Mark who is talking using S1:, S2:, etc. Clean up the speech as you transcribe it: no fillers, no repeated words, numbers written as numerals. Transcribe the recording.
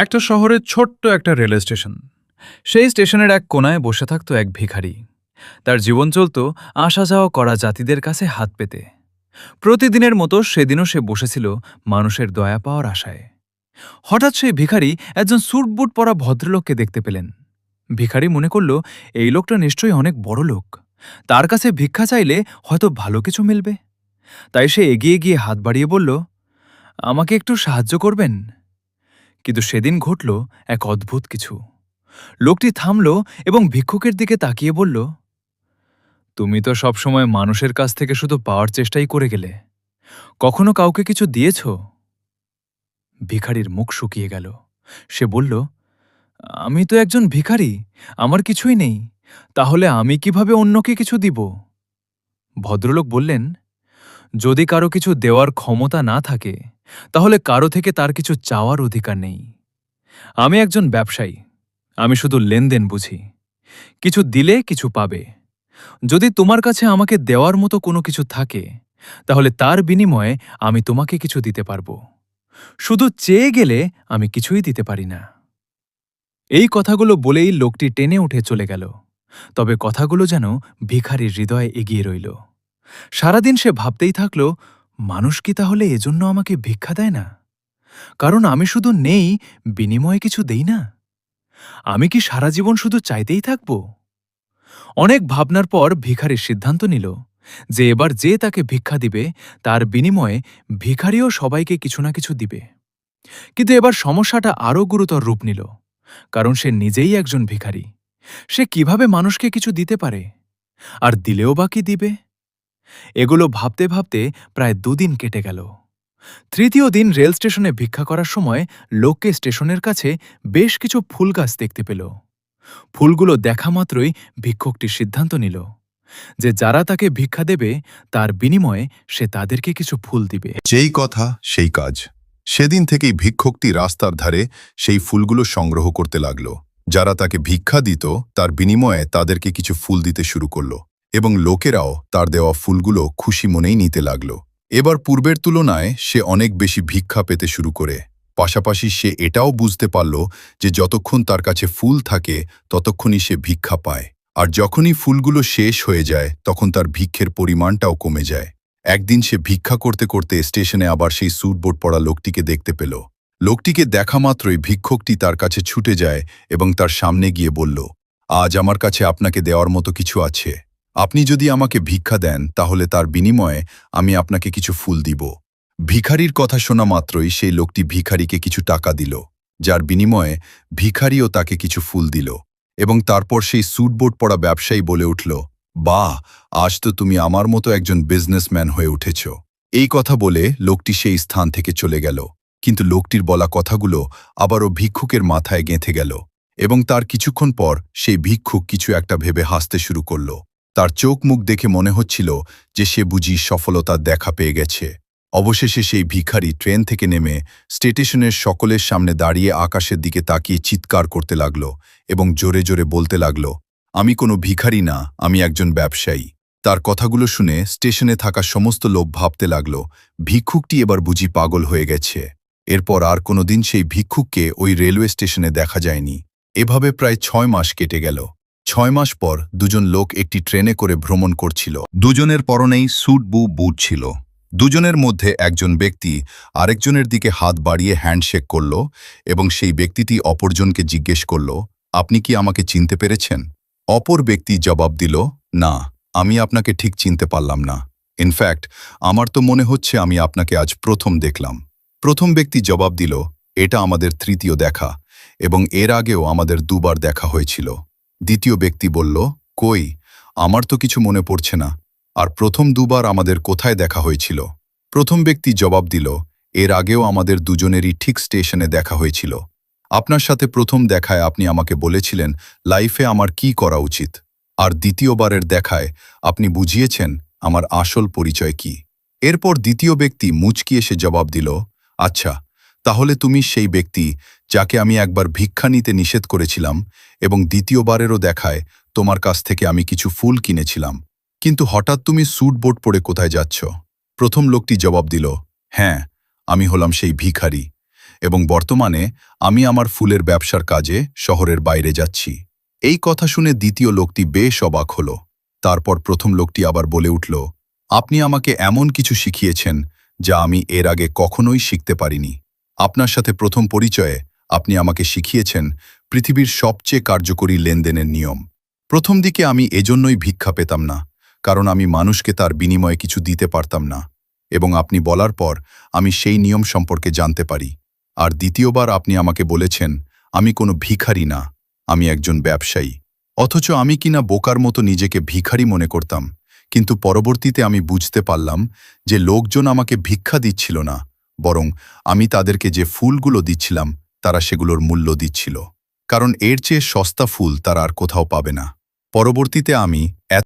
S1: একটা শহরের ছোট্ট একটা রেল স্টেশন। সেই স্টেশনের এক কোনায় বসে থাকত এক ভিখারি। তার জীবন চলত আসা যাওয়া করা জাতিদের কাছে হাত পেতে। প্রতিদিনের মতো সেদিনও সে বসেছিল মানুষের দয়া পাওয়ার আশায়। হঠাৎ সেই ভিখারি একজন স্যুট বুট পরা ভদ্রলোককে দেখতে পেলেন। ভিখারি মনে করল এই লোকটা নিশ্চয়ই অনেক বড় লোক, তার কাছে ভিক্ষা চাইলে হয়তো ভালো কিছু মিলবে। তাই সে এগিয়ে গিয়ে হাত বাড়িয়ে বলল, আমাকে একটু সাহায্য করবেন? কিন্তু সেদিন ঘটল এক অদ্ভুত কিছু। লোকটি থামল এবং ভিক্ষুকের দিকে তাকিয়ে বলল, তুমি তো সবসময় মানুষের কাছ থেকে শুধু পাওয়ার চেষ্টাই করে গেলে, কখনো কাউকে কিছু দিয়েছ? ভিখারির মুখ শুকিয়ে গেল। সে বলল, আমি তো একজন ভিখারি, আমার কিছুই নেই, তাহলে আমি কিভাবে অন্যকে কিছু দিব? ভদ্রলোক বললেন, যদি কারো কিছু দেওয়ার ক্ষমতা না থাকে, তাহলে কারো থেকে তার কিছু চাওয়ার অধিকার নেই। আমি একজন ব্যবসায়ী, আমি শুধু লেনদেন বুঝি। কিছু দিলে কিছু পাবে। যদি তোমার কাছে আমাকে দেওয়ার মতো কোনো কিছু থাকে, তাহলে তার বিনিময়ে আমি তোমাকে কিছু দিতে পারব। শুধু চেয়ে গেলে আমি কিছুই দিতে পারি না। এই কথাগুলো বলেই লোকটি টেনে উঠে চলে গেল। তবে কথাগুলো যেন ভিখারির হৃদয়ে এগিয়ে রইল। সারাদিন সে ভাবতেই থাকল, মানুষ কি তাহলে এজন্য আমাকে ভিক্ষা দেয় না? কারণ আমি শুধু নেই, বিনিময়ে কিছু দেই না? আমি কি সারা জীবন শুধু চাইতেই থাকব? অনেক ভাবনার পর ভিখারি সিদ্ধান্ত নিল যে এবার যে তাকে ভিক্ষা দিবে তার বিনিময়ে ভিখারিও সবাইকে কিছু না কিছু দিবে। কিন্তু এবার সমস্যাটা আরও গুরুতর রূপ নিল, কারণ সে নিজেই একজন ভিখারি। সে কিভাবে মানুষকে কিছু দিতে পারে? আর দিলেও বা কি দিবে? এগুলো ভাবতে ভাবতে প্রায় 2 দিন কেটে গেল। তৃতীয় দিন রেল স্টেশনে ভিক্ষা করার সময় লোককে স্টেশনের কাছে বেশ কিছু ফুল গাছ দেখতে পেল। ফুলগুলো দেখা মাত্রই ভিক্ষুকটি সিদ্ধান্ত নিল যে যারা তাকে ভিক্ষা দেবে তার বিনিময়ে সে তাদেরকে কিছু ফুল দিবে।
S2: যেই কথা সেই কাজ। সেদিন থেকেই ভিক্ষুকটি রাস্তার ধারে সেই ফুলগুলো সংগ্রহ করতে লাগল। যারা তাকে ভিক্ষা দিত তার বিনিময়ে তাদেরকে কিছু ফুল দিতে শুরু করল, এবং লোকেরাও তার দেওয়া ফুলগুলো খুশি মনেই নিতে লাগল। এবার পূর্বের তুলনায় সে অনেক বেশি ভিক্ষা পেতে শুরু করে। পাশাপাশি সে এটাও বুঝতে পারল যে যতক্ষণ তার কাছে ফুল থাকে ততক্ষণই সে ভিক্ষা পায়, আর যখনই ফুলগুলো শেষ হয়ে যায় তখন তার ভিক্ষের পরিমাণটাও কমে যায়। একদিন সে ভিক্ষা করতে করতে স্টেশনে আবার সেই স্যুটবোট পরা লোকটিকে দেখতে পেল। লোকটিকে দেখা মাত্রই ভিক্ষুকটি তার কাছে ছুটে যায় এবং তার সামনে গিয়ে বলল, আজ আমার কাছে আপনাকে দেওয়ার মতো কিছু আছে। আপনি যদি আমাকে ভিক্ষা দেন তাহলে তার বিনিময়ে আমি আপনাকে কিছু ফুল দিব। ভিখারির কথা শোনা মাত্রই সেই লোকটি ভিখারিকে কিছু টাকা দিল, যার বিনিময়ে ভিখারিও তাকে কিছু ফুল দিল। এবং তারপর সেই স্যুটবোট পরা ব্যবসায়ী বলে উঠল, বাহ, আজ তো তুমি আমার মতো একজন বিজনেসম্যান হয়ে উঠেছ। এই কথা বলে লোকটি সেই স্থান থেকে চলে গেল। কিন্তু লোকটির বলা কথাগুলো আবারও ভিক্ষুকের মাথায় গেঁথে গেল, এবং তার কিছুক্ষণ পর সেই ভিক্ষুক কিছু একটা ভেবে হাসতে শুরু করল। তার চোখ মুখ দেখে মনে হচ্ছিল যে সে বুঝি সফলতার দেখা পেয়ে গেছে। অবশেষে সেই ভিখারি ট্রেন থেকে নেমে স্টেশনের সকলের সামনে দাঁড়িয়ে আকাশের দিকে তাকিয়ে চিৎকার করতে লাগল এবং জোরে জোরে বলতে লাগল, আমি কোনো ভিখারি না, আমি একজন ব্যবসায়ী। তার কথাগুলো শুনে স্টেশনে থাকা সমস্ত লোক ভাবতে লাগল, ভিক্ষুকটি এবার বুঝি পাগল হয়ে গেছে। এরপর আর কোনোদিন সেই ভিক্ষুককে ওই রেলওয়ে স্টেশনে দেখা যায়নি। এভাবে প্রায় 6 মাস কেটে গেল। 6 মাস পর দুজন লোক একটি ট্রেনে করে ভ্রমণ করছিল। দুজনের পরনেই স্যুট বুট ছিল। দুজনের মধ্যে একজন ব্যক্তি আরেকজনের দিকে হাত বাড়িয়ে হ্যান্ডশেক করল এবং সেই ব্যক্তিটি অপরজনকে জিজ্ঞেস করল, আপনি কি আমাকে চিনতে পেরেছেন? অপর ব্যক্তি জবাব দিল, না, আমি আপনাকে ঠিক চিনতে পারলাম না। ইনফ্যাক্ট আমার তো মনে হচ্ছে আমি আপনাকে আজ প্রথম দেখলাম। প্রথম ব্যক্তি জবাব দিল, এটা আমাদের তৃতীয় দেখা, এবং এর আগেও আমাদের 2বার দেখা হয়েছিল। দ্বিতীয় ব্যক্তি বলল, কই, আমার তো কিছু মনে পড়ছে না। আর প্রথম 2বার আমাদের কোথায় দেখা হয়েছিল? প্রথম ব্যক্তি জবাব দিল, এর আগেও আমাদের দুজনেরই ঠিক স্টেশনে দেখা হয়েছিল। আপনার সাথে প্রথম দেখায় আপনি আমাকে বলেছিলেন লাইফে আমার কি করা উচিত, আর দ্বিতীয়বারের দেখায় আপনি বুঝিয়েছেন আমার আসল পরিচয় কি। এরপর দ্বিতীয় ব্যক্তি মুচকি এসে জবাব দিল, আচ্ছা, তাহলে তুমি সেই ব্যক্তি যাকে আমি একবার ভিক্ষা নিতে নিষেধ করেছিলাম, এবং দ্বিতীয়বারেরও দেখায় তোমার কাছ থেকে আমি কিছু ফুল কিনেছিলাম। কিন্তু হঠাৎ তুমি স্যুট বুট পরে কোথায় যাচ্ছ? প্রথম লোকটি জবাব দিল, হ্যাঁ, আমি হলাম সেই ভিখারি। এবং বর্তমানে আমি আমার ফুলের ব্যবসার কাজে শহরের বাইরে যাচ্ছি। এই কথা শুনে দ্বিতীয় লোকটি বেশ অবাক হল। তারপর প্রথম লোকটি আবার বলে উঠল, আপনি আমাকে এমন কিছু শিখিয়েছেন যা আমি এর আগে কখনোই শিখতে পারিনি। আপনার সাথে প্রথম পরিচয়ে আপনি আমাকে শিখিয়েছেন পৃথিবীর সবচেয়ে কার্যকরী লেনদেনের নিয়ম। প্রথম দিকে আমি এজন্যই ভিক্ষা পেতাম না, কারণ আমি মানুষকে তার বিনিময়ে কিছু দিতে পারতাম না, এবং আপনি বলার পর আমি সেই নিয়ম সম্পর্কে জানতে পারি। আর দ্বিতীয়বার আপনি আমাকে বলেছেন আমি কোনো ভিখারি না, আমি একজন ব্যবসায়ী। অথচ আমি কিনা বোকার মতো নিজেকে ভিখারি মনে করতাম, কিন্তু পরবর্তীতে আমি বুঝতে পারলাম যে লোকজন আমাকে ভিক্ষা দিচ্ছিল না, বরং আমি তাদেরকে যে ফুলগুলো দিচ্ছিলাম তারা সেগুলোর মূল্য দিচ্ছিল, কারণ এর চেয়ে সস্তা ফুল তারা আর কোথাও পাবে না। পরবর্তীতে আমি